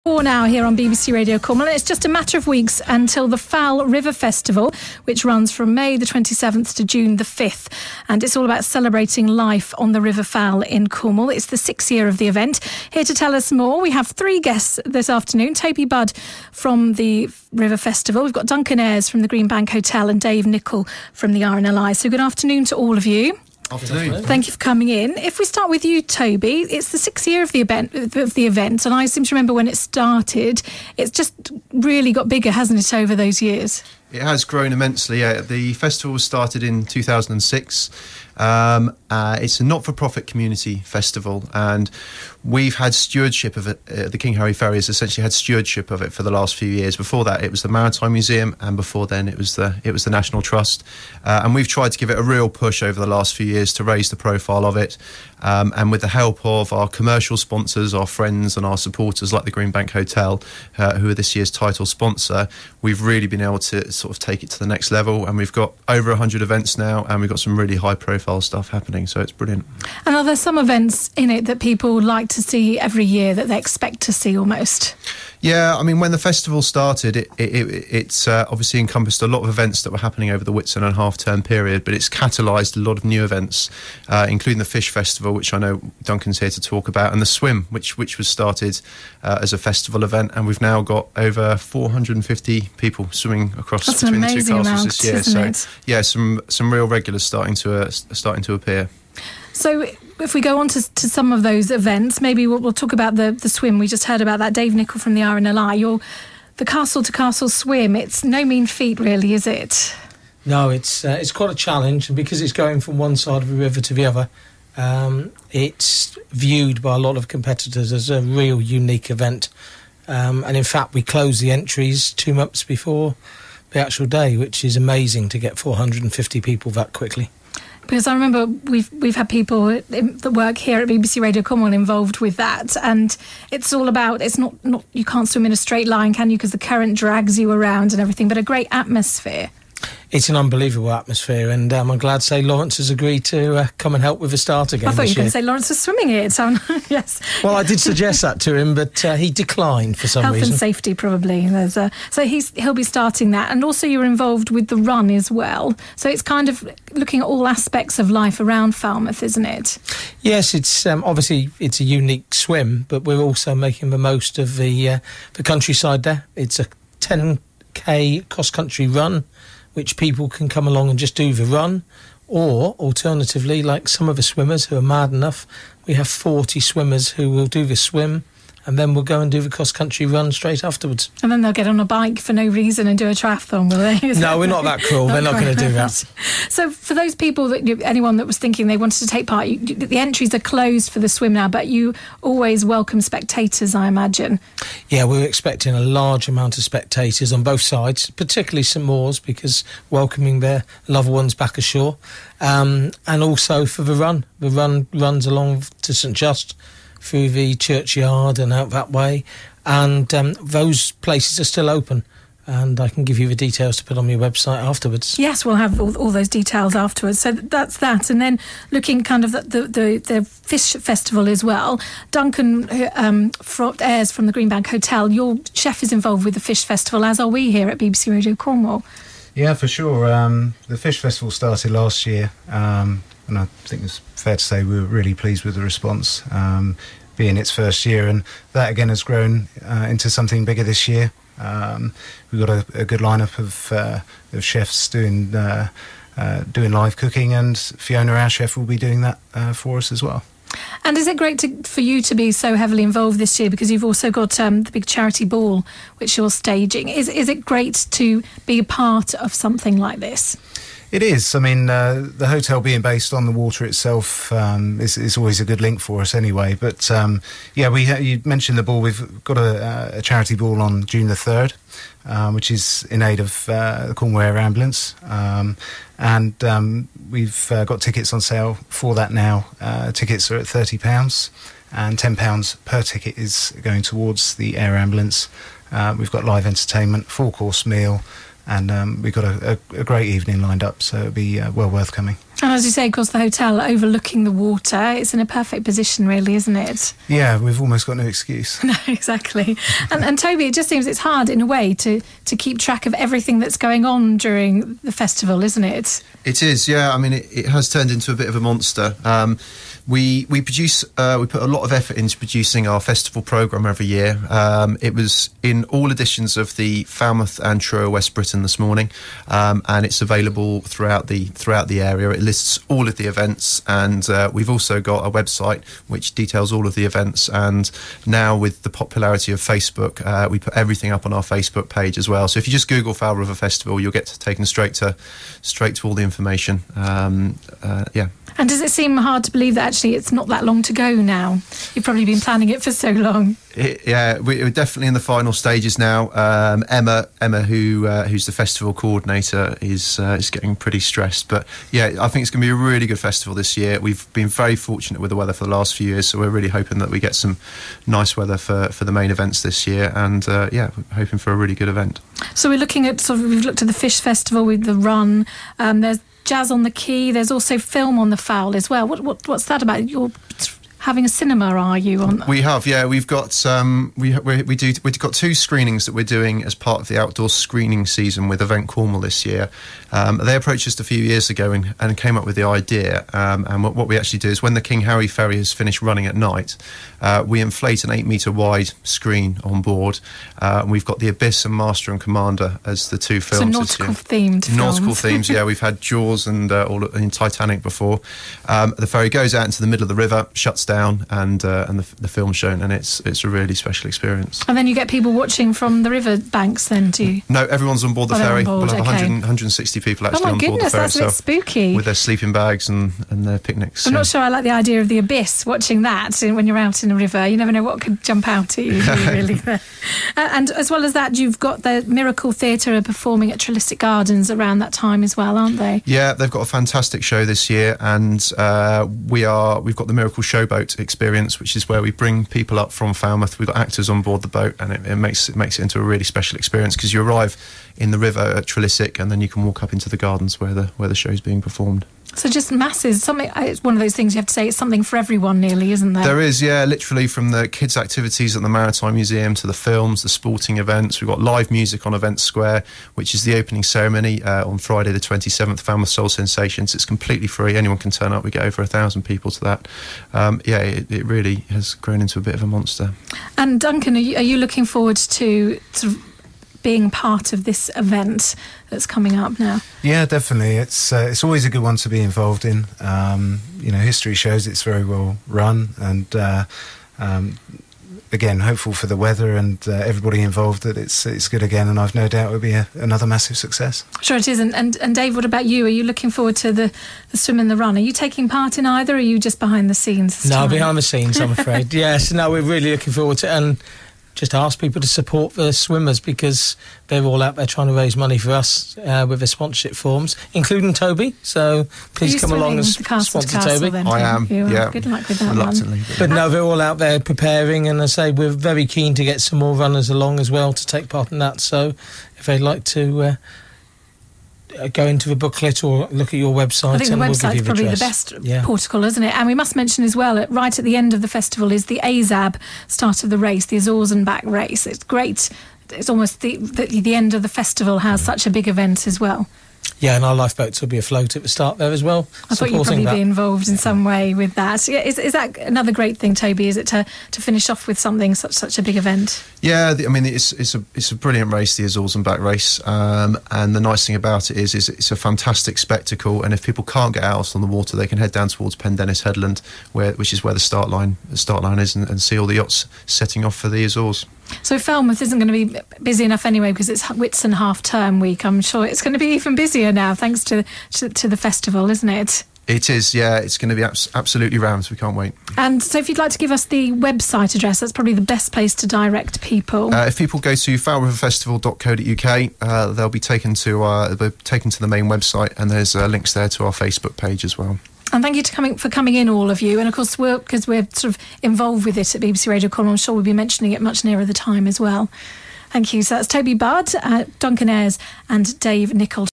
Now here on BBC Radio Cornwall. It's just a matter of weeks until the Fal River Festival, which runs from May the 27th to June the 5th. And it's all about celebrating life on the River Fal in Cornwall. It's the 6th year of the event. Here to tell us more, we have three guests this afternoon. Toby Budd from the River Festival. We've got Duncan Ayres from the Greenbank Hotel and Dave Nichol from the RNLI. So good afternoon to all of you. Afternoon. Thank you for coming in. If we start with you, Toby, it's the 6th year of the event, and I seem to remember when it started. It's just really got bigger, hasn't it, over those years? It has grown immensely. The festival was started in 2006. It's a not-for-profit community festival, and we've had stewardship of it. The King Harry Ferry has essentially had stewardship of it for the last few years. Before that, it was the Maritime Museum, and before then, it was the National Trust. And we've tried to give it a real push over the last few years to raise the profile of it. And with the help of our commercial sponsors, our friends and our supporters like the Greenbank Hotel, who are this year's title sponsor, we've really been able to sort of take it to the next level. And we've got over 100 events now, and we've got some really high-profile stuff happening, so it's brilliant. And are there some events in it that people like to see every year, that they expect to see almost? Yeah, I mean, when the festival started, it's obviously encompassed a lot of events that were happening over the Whitsun and half-term period, but it's catalysed a lot of new events, including the Fish Festival, which I know Duncan's here to talk about, and the Swim, which was started as a festival event, and we've now got over 450 people swimming across between the two castles this year. So, yeah, some real regulars starting to appear. So if we go on to some of those events, maybe we'll talk about the swim. We just heard about that. Dave Nichol from the RNLI. The Castle to Castle swim, it's no mean feat really, is it? No, it's quite a challenge, and because it's going from one side of the river to the other, it's viewed by a lot of competitors as a real unique event. And in fact, we close the entries 2 months before the actual day, which is amazing to get 450 people that quickly. Because I remember we've had people that work here at BBC Radio Cornwall involved with that, and it's all about, it's not you can't swim in a straight line, can you, because the current drags you around and everything, but a great atmosphere. It's an unbelievable atmosphere, and I'm glad to say Lawrence has agreed to come and help with the start again. I thought you were going to say Lawrence was swimming it, so yes. Well, I did suggest that to him, but he declined for some reason. Health and safety, probably. So he'll be starting that, and also you're involved with the run as well. So it's kind of looking at all aspects of life around Falmouth, isn't it? Yes, it's obviously it's a unique swim, but we're also making the most of the countryside there. It's a 10k cross-country run, which people can come along and just do the run, or alternatively, like some of the swimmers who are mad enough, we have 40 swimmers who will do the swim, and then we'll go and do the cross-country run straight afterwards. And then they'll get on a bike for no reason and do a triathlon, will they? No, we're not that cruel. They're not going to do that. So for those people, anyone that was thinking they wanted to take part, the entries are closed for the swim now, but you always welcome spectators, I imagine. Yeah, we're expecting a large amount of spectators on both sides, particularly St Maur's, because welcoming their loved ones back ashore, and also for the run. The run runs along to St Just, through the churchyard and out that way, and those places are still open, and I can give you the details to put on your website afterwards. Yes, we'll have all those details afterwards. So that's that, and then looking kind of at the Fish Festival as well. Duncan Ayres from the Greenbank Hotel, your chef is involved with the Fish Festival, as are we here at BBC Radio Cornwall. Yeah, for sure. The Fish Festival started last year, and I think it's fair to say we were really pleased with the response, being its first year, and that again has grown into something bigger this year. We've got a good lineup of chefs doing live cooking, and Fiona, our chef, will be doing that for us as well. And is it great for you to be so heavily involved this year, because you've also got the big charity ball which you're staging? Is it great to be a part of something like this? It is. I mean, the hotel being based on the water itself is always a good link for us anyway. But, yeah, you mentioned the ball. We've got a charity ball on June the 3rd, which is in aid of the Cornwall Air Ambulance. And we've got tickets on sale for that now. Tickets are at £30, and £10 per ticket is going towards the Air Ambulance. We've got live entertainment, 4-course meal, and we've got a great evening lined up, so it'll be well worth coming. And as you say, of course, the hotel overlooking the water, it's in a perfect position, really, isn't it? Yeah, we've almost got no excuse. No, exactly. And Toby, it just seems it's hard in a way to keep track of everything that's going on during the festival, isn't it? It is, yeah. I mean, it has turned into a bit of a monster. We produce, we put a lot of effort into producing our festival programme every year. It was in all editions of the Falmouth and Truro West Briton this morning, and it's available throughout the area. It lists all of the events, and we've also got a website which details all of the events. And now with the popularity of Facebook, we put everything up on our Facebook page as well. So if you just Google Fowl River Festival, you'll get taken straight to all the information. Yeah. And does it seem hard to believe that actually it's not that long to go now? You've probably been planning it for so long. We're definitely in the final stages now. Emma, who's the festival coordinator, is getting pretty stressed. But yeah, I think it's going to be a really good festival this year. We've been very fortunate with the weather for the last few years, so we're really hoping that we get some nice weather for the main events this year. And we're hoping for a really good event. So we're looking at we've looked at the Fish Festival with the run. There's Jazz on the Quay. There's also film on the Fowl as well. What's that about? You're having a cinema, are you? We have, yeah. We've got we've got 2 screenings that we're doing as part of the outdoor screening season with Event Cornwall this year. They approached us a few years ago and came up with the idea. And what we actually do is when the King Harry ferry has finished running at night, we inflate an 8-metre wide screen on board. And we've got The Abyss and Master and Commander as the 2 films. So nautical themed films. Nautical themes, yeah. We've had Jaws and in Titanic before. The ferry goes out into the middle of the river, shuts down, and the film's shown, and it's a really special experience. And then you get people watching from the river banks then, do you? No, everyone's on board the ferry. We'll have 160 people actually on board the ferry. That's a bit spooky. With their sleeping bags and their picnics. I'm not sure I like the idea of the Abyss, watching that when you're out in the river. You never know what could jump out at you, really. And as well as that, you've got the Miracle Theatre performing at Trellissick Gardens around that time as well, aren't they? Yeah, they've got a fantastic show this year, and we've got the Miracle Showboat experience, which is where we bring people up from Falmouth. We've got actors on board the boat, and it makes it into a really special experience because you arrive in the river at Trellissick, and then you can walk up into the gardens where the show's being performed. So just masses. It's one of those things you have to say it's something for everyone, nearly, isn't there? There is, yeah. Literally from the kids' activities at the Maritime Museum to the films, the sporting events. We've got live music on Event Square, which is the opening ceremony on Friday the 27th, Falmouth Soul Sensations. It's completely free. Anyone can turn up. We get over 1,000 people to that. It really has grown into a bit of a monster. And Duncan, are you looking forward to sort of being part of this event that's coming up now? Yeah, definitely. It's always a good one to be involved in. History shows it's very well run, and again, hopeful for the weather and everybody involved that it's good again, and I've no doubt it'll be another massive success. Sure it is. And Dave, what about you? Are you looking forward to the swim and the run? Are you taking part in either, or are you just behind the scenes? No, behind the scenes, I'm afraid. Yes, no, we're really looking forward to it, and just ask people to support the swimmers because they're all out there trying to raise money for us with their sponsorship forms, including Toby. So please come along and sponsor Toby. Then, I am, yeah. Good luck with that reluctantly. one. But no, they're all out there preparing, and I say we're very keen to get some more runners along as well to take part in that. So if they'd like to go into the booklet or look at your website. I think the website's probably the best portal, isn't it? And we must mention as well, right at the end of the festival is the AZAB start of the race, the Azores and Back race. It's great. It's almost the end of the festival has such a big event as well. Yeah, and our lifeboats will be afloat at the start there as well. I thought you'd probably be involved in some way with that. Yeah, is that another great thing, Toby? Is it to finish off with something such a big event? Yeah, it's a brilliant race, the Azores and Back race, and the nice thing about it is it's a fantastic spectacle. And if people can't get out on the water, they can head down towards Pendennis Headland, which is where the start line is, and see all the yachts setting off for the Azores. So Falmouth isn't going to be busy enough anyway because it's Whitsun half-term week. I'm sure it's going to be even busier now thanks to the festival, isn't it? It is, yeah. It's going to be absolutely rammed. We can't wait. And so if you'd like to give us the website address, that's probably the best place to direct people. If people go to fowlriverfestival.co.uk, they'll be taken to the main website, and there's links there to our Facebook page as well. And thank you for coming in, all of you. And of course, because we're sort of involved with it at BBC Radio Cornwall, I'm sure we'll be mentioning it much nearer the time as well. Thank you. So that's Toby Budd, Duncan Ayres and Dave Nicholl.